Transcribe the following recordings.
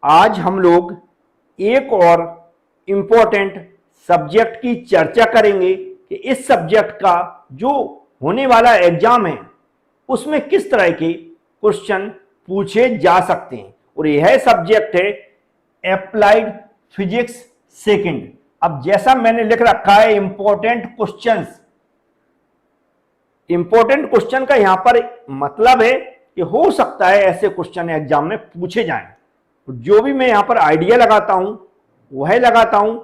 आज हम लोग एक और इम्पोर्टेंट सब्जेक्ट की चर्चा करेंगे कि इस सब्जेक्ट का जो होने वाला एग्जाम है उसमें किस तरह के क्वेश्चन पूछे जा सकते हैं। और यह सब्जेक्ट है अप्लाइड फिजिक्स सेकंड। अब जैसा मैंने लिख रखा है इंपॉर्टेंट क्वेश्चंस, इंपॉर्टेंट क्वेश्चन का यहां पर मतलब है कि हो सकता है ऐसे क्वेश्चन एग्जाम में पूछे जाएं। जो भी मैं यहां पर आइडिया लगाता हूं वह लगाता हूं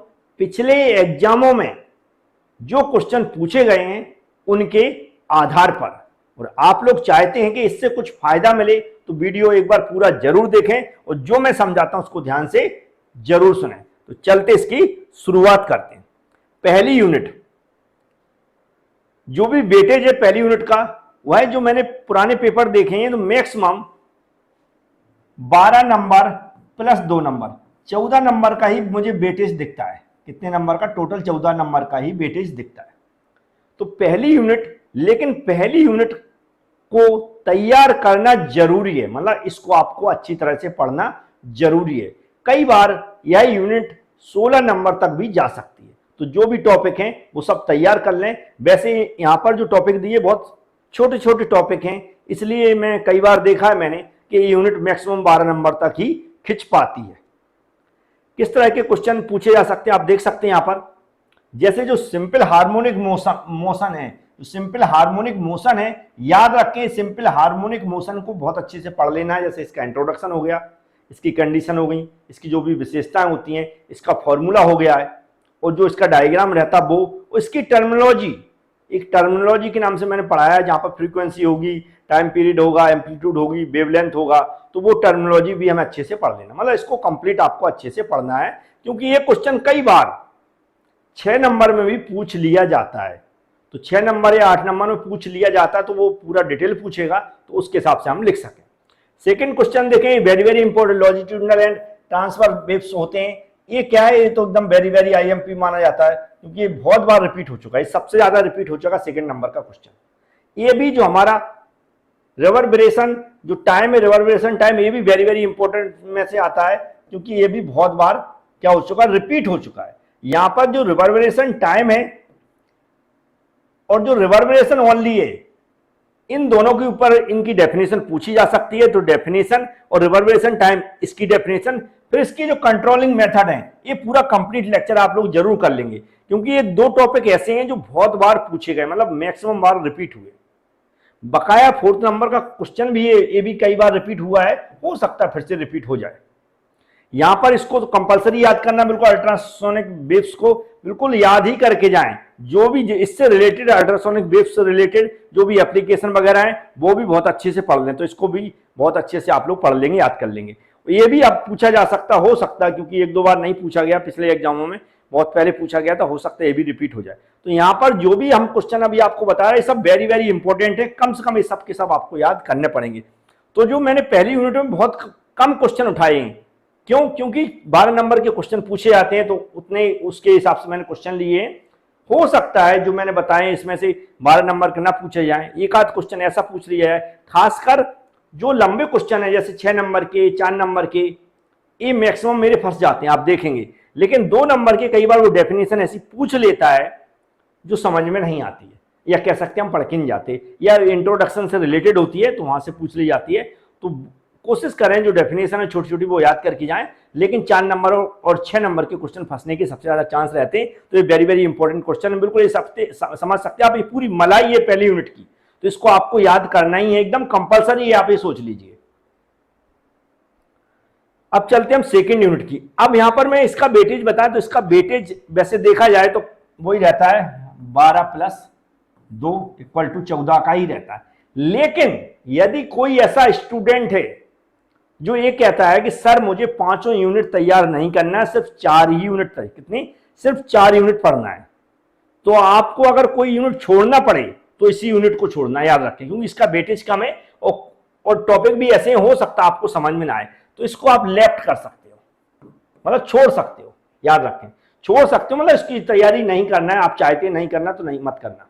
पिछले एग्जामों में जो क्वेश्चन पूछे गए हैं उनके आधार पर। और आप लोग चाहते हैं कि इससे कुछ फायदा मिले तो वीडियो एक बार पूरा जरूर देखें और जो मैं समझाता हूं उसको ध्यान से जरूर सुनें। तो चलते इसकी शुरुआत करते हैं। पहली यूनिट जो भी वेटेज है पहली यूनिट का वह जो मैंने पुराने पेपर देखे हैं तो maximum 12 number plus 2 number 14 number का ही मुझे वेटेज दिखता है। कितने नंबर का? टोटल 14 नंबर का ही वेटेज दिखता है। तो पहली यूनिट, लेकिन पहली यूनिट को तैयार करना जरूरी है, मतलब इसको आपको अच्छी तरह से पढ़ना जरूरी है। कई बार यह यूनिट 16 नंबर तक भी जा सकती है। तो जो भी टॉपिक हैं वो सब तैयार कर लें। वैसे यहां पर जो टॉपिक दिए बहुत छोटे छोटे टॉपिक हैं, इसलिए मैं कई बार देखा है मैंने कि ये यूनिट मैक्सिमम 12 नंबर तक ही खिंच पाती है। किस तरह के क्वेश्चन पूछे जा सकते हैं आप देख सकते हैं यहां पर। जैसे जो सिंपल हार्मोनिक मोशन है, जो सिंपल हार्मोनिक मोशन है, याद रखें सिंपल हार्मोनिक मोशन को बहुत अच्छे से पढ़ लेना है। जैसे इसका इंट्रोडक्शन हो गया, इसकी कंडीशन हो गई, इसकी जो भी विशेषताएं होती हैं, इसका फॉर्मूला हो गया है, और जो इसका डायग्राम रहता वो इसकी टर्मिनोलॉजी, एक टर्मिनोलॉजी के नाम से मैंने पढ़ाया है जहां पर फ्रीक्वेंसी होगी, टाइम पीरियड होगा, एम्पलीट्यूड होगी, वेवलेंथ होगा, तो वो टर्मिनोलॉजी भी हमें अच्छे से पढ़ लेना। मतलब इसको कंप्लीट आपको अच्छे से पढ़ना है, क्योंकि ये क्वेश्चन कई बार 6 नंबर में भी पूछ लिया जाता है। तो 6 नंबर या 8 नंबर में पूछ लिया जाता है तो वो पूरा डिटेल पूछेगा, तो उसके हिसाब से हम लिख सकें। सेकेंड क्वेश्चन देखें, very very important, longitudinal and transfer waves होते हैं। ये क्या है? ये तो एकदम वेरी वेरी आईएमपी माना जाता है, क्योंकि ये बहुत बार रिपीट हो चुका है, सबसे ज्यादा रिपीट हो चुका सेकंड नंबर का क्वेश्चन। ये भी जो हमारा रिवर्बरेशन जो टाइम है, रिवर्बरेशन टाइम, ये भी वेरी वेरी इंपॉर्टेंट में से आता है, क्योंकि ये भी बहुत बार क्या हो चुका है, रिपीट हो चुका है। यहां पर जो रिवर्बरेशन टाइम है और जो रिवर्बरेशन ओनली है, इन दोनों के ऊपर इनकी डेफिनेशन पूछी जा सकती है। तो डेफिनेशन और रिवर्बरेशन टाइम, इसकी डेफिनेशन, फिर इसकी जो कंट्रोलिंग मेथड है, ये पूरा कंप्लीट लेक्चर आप लोग जरूर कर लेंगे, क्योंकि ये दो टॉपिक ऐसे हैं जो बहुत बार पूछे गए, मतलब मैक्सिमम बार रिपीट हुए। बकाया 4th नंबर का क्वेश्चन भी ये भी कई बार रिपीट हुआ है, हो सकता है फिर से रिपीट हो जाए। यहां पर इसको तो कंपलसरी याद करना, बिल्कुल अल्ट्रासोनिक वेव्स को बिल्कुल याद ही करके जाएं। जो भी इससे रिलेटेड, अल्ट्रासोनिक वेव्स से रिलेटेड जो भी एप्लीकेशन वगैरह हैं वो भी बहुत अच्छे से पढ़ लें, तो इसको भी बहुत अच्छे से आप लोग पढ़ लेंगे, याद कर लेंगे। ये भी अब पूछा जा सकता, हो सकता है, क्योंकि 1-2 बार नहीं पूछा गया पिछले एग्जामों में, बहुत पहले पूछा गया था, हो सकता है ये भी रिपीट हो जाए। तो यहाँ पर जो भी हम क्वेश्चन अभी आपको बता रहे हैं सब वेरी वेरी इंपॉर्टेंट है, कम से कम ये सब के सब आपको याद करने पड़ेंगे। तो जो मैंने पहली यूनिट में बहुत कम क्वेश्चन उठाए हैं, क्यों? क्योंकि 12 नंबर के क्वेश्चन पूछे जाते हैं, तो उतने उसके हिसाब से मैंने क्वेश्चन लिए। हो सकता है जो मैंने बताए इसमें से 12 नंबर के ना पूछे जाए, एक आध क्वेश्चन ऐसा पूछ लिया है। खासकर जो लंबे क्वेश्चन है जैसे 6 नंबर के, 4 नंबर के, ये मैक्सिमम मेरे फंस जाते हैं, आप देखेंगे। लेकिन 2 नंबर के कई बार वो डेफिनेशन ऐसी पूछ लेता है जो समझ में नहीं आती है, या कह सकते हैं हम पढ़ के नहीं जाते, या इंट्रोडक्शन से रिलेटेड होती है तो वहां से पूछ ली जाती है। तो कोशिश करें जो डेफिनेशन है छोटी छोटी वो याद करके जाएं। लेकिन 4 नंबर और 6 नंबर के क्वेश्चन फंसने के सबसे ज्यादा चांस रहते हैं, तो ये वेरी वेरी इंपॉर्टेंट क्वेश्चन है। बिल्कुल ये समझ सकते हैं आप, ये पूरी मलाई है पहली यूनिट की, तो इसको आपको याद करना ही है, एकदम कंपलसरी है, आप ये सोच लीजिए। अब चलते हैं हम सेकेंड यूनिट की। अब यहां पर मैं इसका वेटेज बताएं तो इसका वेटेज वैसे देखा जाए तो वही रहता है 12 + 2 = 14 का ही रहता है। लेकिन यदि कोई ऐसा स्टूडेंट है जो ये कहता है कि सर मुझे 5 यूनिट तैयार नहीं करना है, सिर्फ 4 ही यूनिट, कितनी? सिर्फ 4 यूनिट पढ़ना है, तो आपको अगर कोई यूनिट छोड़ना पड़े तो इसी यूनिट को छोड़ना, याद रखें, क्योंकि इसका वेटेज कम है और टॉपिक भी ऐसे हो सकता है आपको समझ में ना आए, तो इसको आप लेफ्ट कर सकते हो, मतलब छोड़ सकते हो, याद रखें, छोड़ सकते हो, मतलब इसकी तैयारी नहीं करना है, आप चाहते नहीं करना तो नहीं, मत करना।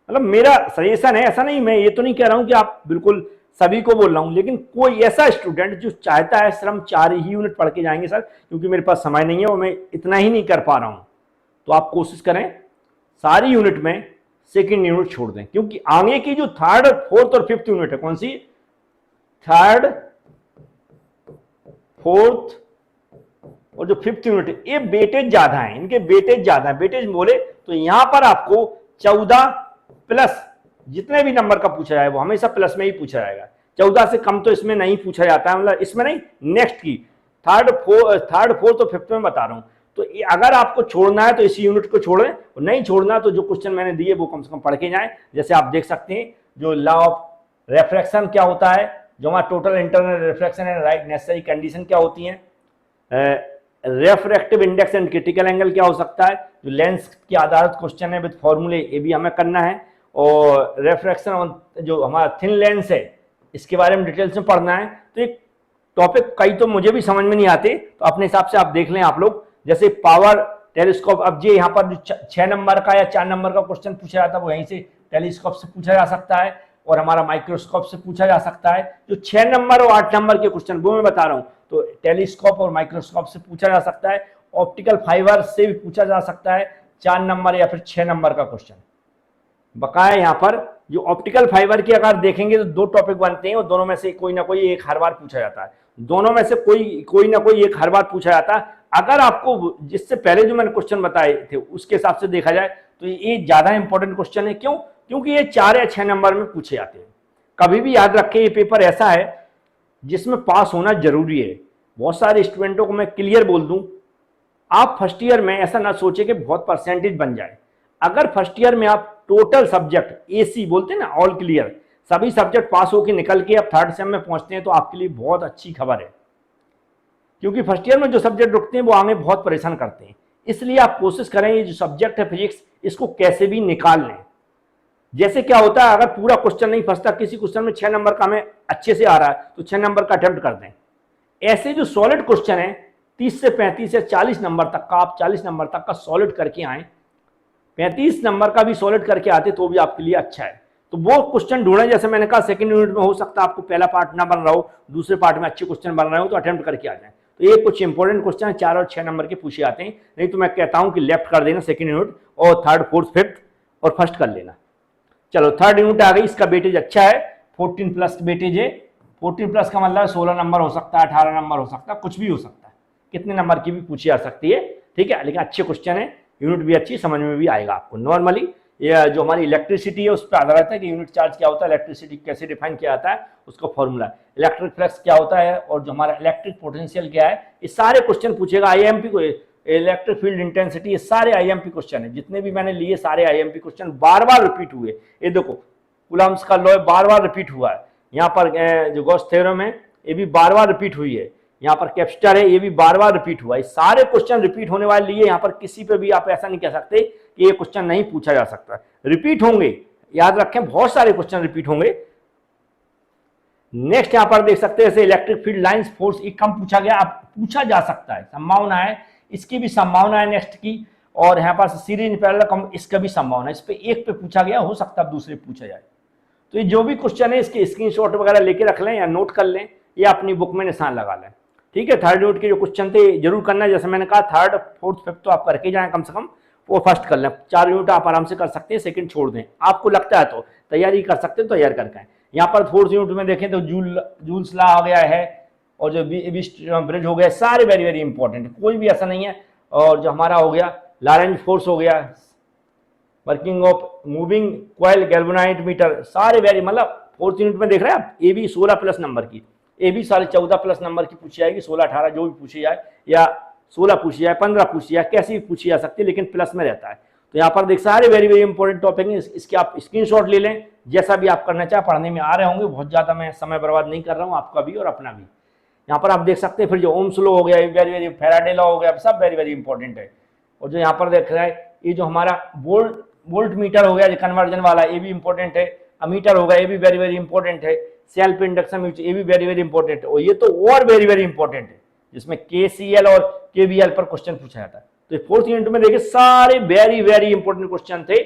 मतलब मेरा सजेशन है, ऐसा नहीं, मैं ये तो नहीं कह रहा हूं कि आप बिल्कुल सभी को बोल रहा हूं, लेकिन कोई ऐसा स्टूडेंट जो चाहता है सर हम 4 ही यूनिट पढ़ के जाएंगे सर क्योंकि मेरे पास समय नहीं है और मैं इतना ही नहीं कर पा रहा हूं, तो आप कोशिश करें सारी यूनिट में सेकेंड यूनिट छोड़ दें, क्योंकि आगे की जो थर्ड, फोर्थ और फिफ्थ यूनिट है, कौन सी, थर्ड, फोर्थ और जो फिफ्थ यूनिट है, ये वेटेज ज्यादा है, इनके वेटेज ज्यादा है। वेटेज बोले तो यहां पर आपको 14 प्लस जितने भी नंबर का पूछा जाए वो हमेशा प्लस में ही पूछा जाएगा, 14 से कम तो इसमें नहीं पूछा जाता है, मतलब इसमें नहीं, नेक्स्ट की थर्ड फोर्थ और फिफ्थ में बता रहा हूं। तो अगर आपको छोड़ना है तो इसी यूनिट को छोड़ें, और नहीं छोड़ना तो जो क्वेश्चन मैंने दिए वो कम से कम पढ़ के जाएं। जैसे आप देख सकते हैं जो लॉ ऑफ रेफ्रैक्शन क्या होता है, जो हमारा total internal refraction and right necessary condition क्या होती है, refractive index and critical angle क्या हो सकता है, जो लेंस के आधारित क्वेश्चन है विद फॉर्मूले, ये भी हमें करना है। और रेफ्रैक्शन जो हमारा थिन लेंस है इसके बारे में डिटेल्स में पढ़ना है। तो एक टॉपिक कई तो मुझे भी समझ में नहीं आते, तो अपने हिसाब से आप देख लें आप लोग। जैसे पावर टेलीस्कोप, अब ये यहाँ पर जो 6 नंबर का या 4 नंबर का क्वेश्चन पूछा जाता है वो यहीं से टेलीस्कोप से पूछा जा सकता है, और हमारा माइक्रोस्कोप से पूछा जा सकता है। जो 6 नंबर और 8 नंबर के क्वेश्चन वो मैं बता रहा हूँ, तो टेलीस्कोप और माइक्रोस्कोप से पूछा जा सकता है। ऑप्टिकल फाइबर से भी पूछा जा सकता है 4 नंबर या फिर 6 नंबर का क्वेश्चन। बकाया यहाँ पर जो ऑप्टिकल फाइबर की अगर देखेंगे तो 2 टॉपिक बनते हैं और दोनों में से कोई ना कोई एक हर बार पूछा जाता है, दोनों में से कोई ना कोई एक हर बार पूछा जाता है। अगर आपको जिससे पहले जो मैंने क्वेश्चन बताए थे उसके हिसाब से देखा जाए तो ये ज्यादा इंपॉर्टेंट क्वेश्चन है। क्यों? क्योंकि ये 4 या 6 नंबर में पूछे जाते हैं। कभी भी याद रखें ये पेपर ऐसा है जिसमें पास होना जरूरी है। बहुत सारे स्टूडेंटों को मैं क्लियर बोल दूं, आप फर्स्ट ईयर में ऐसा ना सोचे कि बहुत परसेंटेज बन जाए। अगर फर्स्ट ईयर में आप टोटल सब्जेक्ट AC बोलते हैं ना, ऑल क्लियर, सभी सब्जेक्ट पास होकर निकल के अब थर्ड सेम में पहुंचते हैं तो आपके लिए बहुत अच्छी खबर है, क्योंकि फर्स्ट ईयर में जो सब्जेक्ट रुकते हैं वो आगे बहुत परेशान करते हैं। इसलिए आप कोशिश करें ये जो सब्जेक्ट है फिजिक्स, इसको कैसे भी निकाल लें। जैसे क्या होता है, अगर पूरा क्वेश्चन नहीं फंसता, किसी क्वेश्चन में 6 नंबर का हमें अच्छे से आ रहा है तो 6 नंबर का अटेम्प्ट कर दें। ऐसे जो सॉलिड क्वेश्चन है 30 से 35 या 40 नंबर तक का, आप 40 नंबर तक का सॉलिड करके आए, 35 नंबर का भी सॉलिड करके आते तो भी आपके लिए अच्छा है। तो वो क्वेश्चन ढूंढें। जैसे मैंने कहा सेकंड यूनिट में हो सकता है आपको पहला पार्ट ना बन रहा हो, दूसरे पार्ट में अच्छे क्वेश्चन बन रहे हो तो अटेम्प्ट करके आ जाए। तो ये कुछ इंपॉर्टेंट क्वेश्चन 4 और 6 नंबर के पूछे आते हैं। नहीं तो मैं कहता हूं कि लेफ्ट कर देना सेकंड यूनिट और थर्ड, फोर्थ, फिफ्थ और फर्स्ट कर लेना। चलो थर्ड यूनिट आ गई, इसका वेटेज अच्छा है, 14 प्लस वेटेज है। 14 प्लस का मतलब 16 नंबर हो सकता है, 18 नंबर हो सकता है, कुछ भी हो सकता है, कितने नंबर की भी पूछी जा सकती है, ठीक है। लेकिन अच्छे क्वेश्चन है, यूनिट भी अच्छी, समझ में भी आएगा आपको। नॉर्मली ये जो हमारी इलेक्ट्रिसिटी है उस पर आधारित है कि यूनिट चार्ज क्या होता है, इलेक्ट्रिसिटी कैसे डिफाइन किया जाता है, उसका फॉर्मूला, इलेक्ट्रिक फ्लक्स क्या होता है और जो हमारा इलेक्ट्रिक पोटेंशियल क्या है, ये सारे क्वेश्चन पूछेगा। IMP को इलेक्ट्रिक फील्ड इंटेंसिटी, ये सारे IMP क्वेश्चन है, जितने भी मैंने लिए सारे IMP क्वेश्चन बार बार रिपीट हुए। ये देखो कूलम्ब्स का लॉ बार बार रिपीट हुआ है, यहाँ पर जो गॉस थ्योरम है ये भी बार बार रिपीट हुई है, यहाँ पर कैपेसिटर है ये भी बार बार रिपीट हुआ है। सारे क्वेश्चन रिपीट होने वाले लिए, यहाँ पर किसी पे भी आप ऐसा नहीं कह सकते कि ये क्वेश्चन नहीं पूछा जा सकता, रिपीट होंगे। याद रखें बहुत सारे क्वेश्चन रिपीट होंगे। नेक्स्ट यहाँ पर देख सकते हैं जैसे इलेक्ट्रिक फील्ड लाइंस फोर्स, एक कम पूछा गया, अब पूछा जा सकता है, संभावना है, इसकी भी संभावना है नेक्स्ट की। और यहाँ पर सीरीज पैरेलल कम, इसका भी संभावना है, इस पे एक पे पूछा गया, हो सकता है दूसरे पूछा जाए। तो ये जो भी क्वेश्चन है इसके स्क्रीनशॉट वगैरह लेके रख लें या नोट कर लें या अपनी बुक में निशान लगा लें, ठीक है। थर्ड यूनिट के जो क्वेश्चन थे जरूर करना है, जैसे मैंने कहा थर्ड, फोर्थ, फिफ्थ तो आप करके जाएं कम से कम, वो फर्स्ट कर लें। 4 यूनिट आप आराम से कर सकते हैं, सेकंड छोड़ दें, आपको लगता है तो तैयारी कर सकते हैं, तैयार करके आए। यहाँ पर फोर्थ यूनिट में देखें तो जूल्स लॉ आ गया है और जो ब्रिज हो गया, सारे वेरी वेरी इंपॉर्टेंट, कोई भी ऐसा नहीं है। और जो हमारा हो गया लॉरेंज फोर्स हो गया, working of moving coil galvanometer, सारे वेरी, मतलब फोर्थ यूनिट में देख रहे हैं आप, ये भी 16 प्लस नंबर की, ये भी सारे 14 प्लस नंबर की पूछी जाएगी, 16, 18 जो भी पूछी जाए, या 16 पूछी जाए, 15 पूछी जाए, कैसी भी पूछी जा सकती है, लेकिन प्लस में रहता है। तो यहाँ पर देख सारे वेरी वेरी इंपॉर्टेंट टॉपिक है, इसके आप स्क्रीनशॉट ले लें, जैसा भी आप करना चाहे, पढ़ने में आ रहे होंगे, बहुत ज़्यादा मैं समय बर्बाद नहीं कर रहा हूँ, आपका भी और अपना भी। यहाँ पर आप देख सकते हैं, फिर जो ओम्स लॉ हो गया, वेरी वेरी, फैराडे लॉ हो गया, सब वेरी वेरी इंपॉर्टेंट है। और जो यहाँ पर देख रहा है, ये जो हमारा वोल्ट मीटर हो गया, जो कन्वर्जन वाला, ये भी इंपॉर्टेंट है। अमीटर होगा, ये भी वेरी वेरी इंपॉर्टेंट है। सेल्फ इंडक्शन मीटर, ये भी वेरी वेरी इंपॉर्टेंट है। और ये तो और वेरी वेरी इंपॉर्टेंट है, जिसमें KCL और KVL पर क्वेश्चन पूछा जाता है। तो फोर्थ यूनिट में देखिए सारे वेरी वेरी इंपॉर्टेंट क्वेश्चन थे,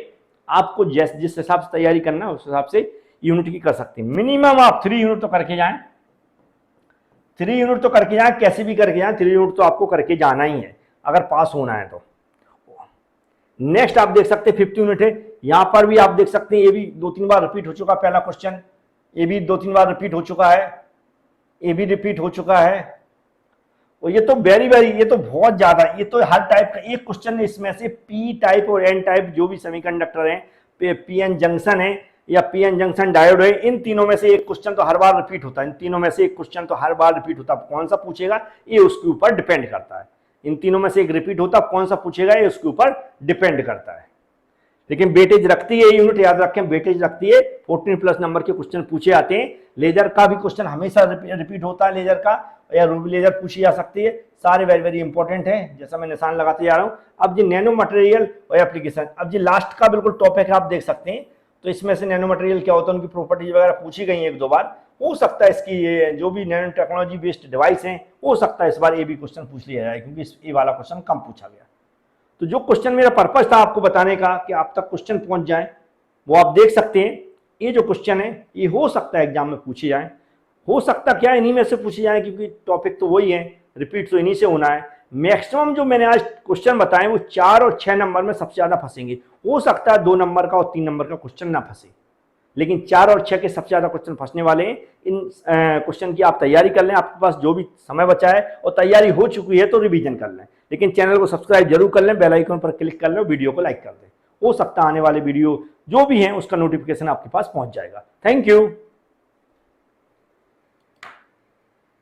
आपको जिस हिसाब से तैयारी करना है उस हिसाब से यूनिट की कर सकते हैं। मिनिमम आप 3 यूनिट तो करके जाएं, 3 यूनिट तो करके जाएं, कैसे भी करके जाएं, 3 यूनिट तो आपको करके जाना ही है अगर पास होना है तो। नेक्स्ट आप देख सकते हैं 50 यूनिट है, यहां पर भी आप देख सकते हैं ये भी 2-3 बार रिपीट हो चुका पहला क्वेश्चन, ये भी 2-3 बार रिपीट हो चुका है, ये भी रिपीट हो चुका है। और ये तो वेरी वेरी, ये तो बहुत ज्यादा, ये तो हर टाइप का एक क्वेश्चन है इसमें से। पी टाइप और एन टाइप जो भी सेमीकंडक्टर है, पीएन जंक्शन है या पीएन जंक्शन डायोड है, इन तीनों में से एक क्वेश्चन तो हर बार रिपीट होता है, इन तीनों में से एक क्वेश्चन तो हर बार रिपीट होता है। कौन सा पूछेगा ये उसके ऊपर डिपेंड करता है, इन तीनों में से एक रिपीट होता, कौन सा पूछेगा ये उसके ऊपर डिपेंड करता है। लेकिन वेटेज रखती है यूनिट, याद रखें वेटेज रखती है। 14+ नंबर के क्वेश्चन पूछे आते हैं। लेजर का भी क्वेश्चन हमेशा रिपीट होता है, लेजर का या रूबी लेजर पूछी जा सकती है, सारे वेरी वेरी इंपॉर्टेंट है, जैसा मैं निशान लगाते जा रहा हूं। अब जी नैनो मटेरियल और एप्लीकेशन, अब जी लास्ट का बिल्कुल टॉपिक आप देख सकते हैं। तो इसमें से नैनो मटेरियल क्या होता है, उनकी प्रॉपर्टीज वगैरह पूछी गई है 1-2 बार, हो सकता है इसकी ये जो भी नैनो टेक्नोलॉजी बेस्ड डिवाइस है, हो सकता है इस बार ये भी क्वेश्चन पूछ लिया जाए, क्योंकि ये वाला क्वेश्चन कम पूछा गया। तो जो क्वेश्चन मेरा पर्पस था आपको बताने का कि आप तक क्वेश्चन पहुंच जाए, वो आप देख सकते हैं। ये जो क्वेश्चन है ये हो सकता है एग्जाम में पूछे जाए, हो सकता क्या इन्हीं में से पूछे जाए, क्योंकि टॉपिक तो वही है, रिपीट तो इन्हीं से होना है। मैक्सिमम जो मैंने आज क्वेश्चन बताए वो 4 और 6 नंबर में सबसे ज्यादा फंसेंगे। हो सकता है 2 नंबर का और 3 नंबर का क्वेश्चन ना फंसे, लेकिन 4 और 6 के सबसे ज्यादा क्वेश्चन फंसने वाले हैं। इन क्वेश्चन की आप तैयारी कर लें, आपके पास जो भी समय बचा है और तैयारी हो चुकी है तो रिवीजन कर लें, लेकिन चैनल को सब्सक्राइब जरूर कर लें, बेल आइकन पर क्लिक कर लें, वीडियो को लाइक कर दें। हो सकता है आने वाले वीडियो जो भी हैं उसका नोटिफिकेशन आपके पास पहुंच जाएगा। Thank you.